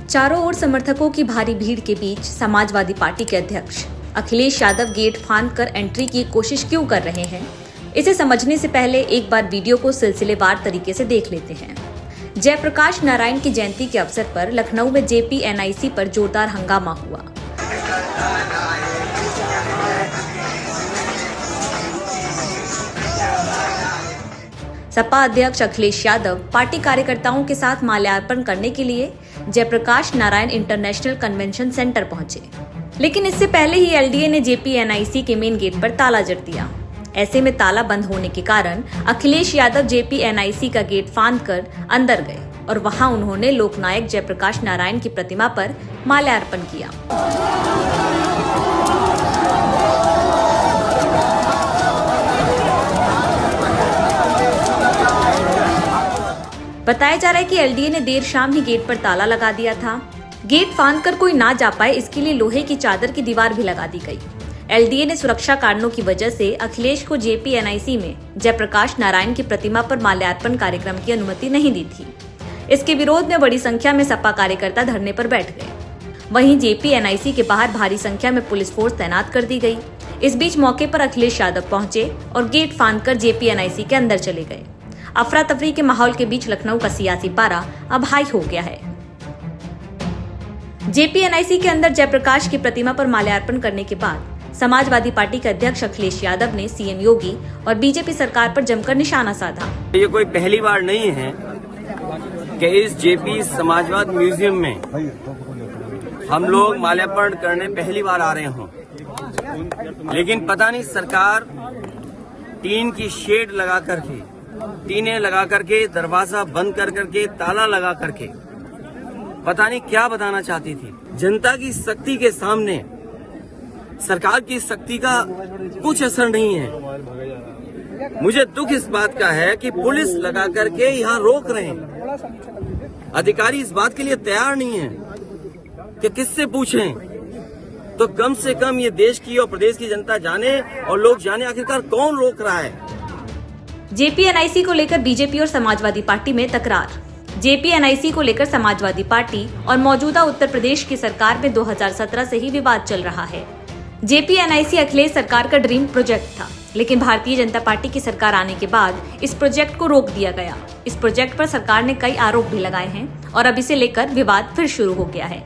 चारों ओर समर्थकों की भारी भीड़ के बीच समाजवादी पार्टी के अध्यक्ष अखिलेश यादव गेट फांदकर एंट्री की कोशिश क्यों कर रहे हैं, इसे समझने से पहले एक बार वीडियो को सिलसिलेवार तरीके से देख लेते हैं। जयप्रकाश नारायण की जयंती के अवसर पर लखनऊ में JPNIC पर जोरदार हंगामा हुआ। सपा अध्यक्ष अखिलेश यादव पार्टी कार्यकर्ताओं के साथ माल्यार्पण करने के लिए Jayaprakash Narayan international convention centre पहुंचे, लेकिन इससे पहले ही LDA ने JPNIC के मेन गेट पर ताला जड़ दिया। ऐसे में ताला बंद होने के कारण अखिलेश यादव JPNIC का गेट फांदकर अंदर गए और वहां उन्होंने लोकनायक जयप्रकाश नारायण की प्रतिमा पर माल्यार्पण किया। बताया जा रहा है कि LDA ने देर शाम ही गेट पर ताला लगा दिया था। गेट फांदकर कोई ना जा पाए, इसके लिए लोहे की चादर की दीवार भी लगा दी गई। LDA ने सुरक्षा कारणों की वजह से अखिलेश को JPNIC में जयप्रकाश नारायण की प्रतिमा पर माल्यार्पण कार्यक्रम की अनुमति नहीं दी थी। इसके विरोध में बड़ी संख्या में सपा कार्यकर्ता धरने पर बैठ गए। वहीं JPNIC के बाहर भारी संख्या में पुलिस फोर्स तैनात कर दी गई। इस बीच मौके पर अखिलेश यादव पहुंचे और गेट फांदकर JPNIC के अंदर चले गए। अफरा तफरी के माहौल के बीच लखनऊ का सियासी पारा अब हाई हो गया है। JPNIC के अंदर जयप्रकाश की प्रतिमा पर माल्यार्पण करने के बाद समाजवादी पार्टी के अध्यक्ष अखिलेश यादव ने CM योगी और BJP सरकार पर जमकर निशाना साधा। ये कोई पहली बार नहीं है कि इस JP समाजवाद म्यूजियम में हम लोग माल्यार्पण करने पहली बार आ रहे हों, लेकिन पता नहीं सरकार टीन की शेड लगा करके, टीने लगा करके, दरवाजा बंद कर करके, ताला लगा करके पता नहीं क्या बताना चाहती थी। जनता की शक्ति के सामने सरकार की शक्ति का कुछ असर नहीं है। मुझे दुख इस बात का है कि पुलिस लगा करके यहाँ रोक रहे हैं। अधिकारी इस बात के लिए तैयार नहीं है कि किससे पूछें, तो कम से कम ये देश की और प्रदेश की जनता जाने और लोग जाने आखिरकार कौन रोक रहा है। JPNIC को लेकर BJP और समाजवादी पार्टी में तकरार। JPNIC को लेकर समाजवादी पार्टी और मौजूदा उत्तर प्रदेश की सरकार में 2017 से ही विवाद चल रहा है। JPNIC अखिलेश सरकार का ड्रीम प्रोजेक्ट था, लेकिन भारतीय जनता पार्टी की सरकार आने के बाद इस प्रोजेक्ट को रोक दिया गया। इस प्रोजेक्ट पर सरकार ने कई आरोप भी लगाए हैं और अब इसे लेकर विवाद फिर शुरू हो गया है।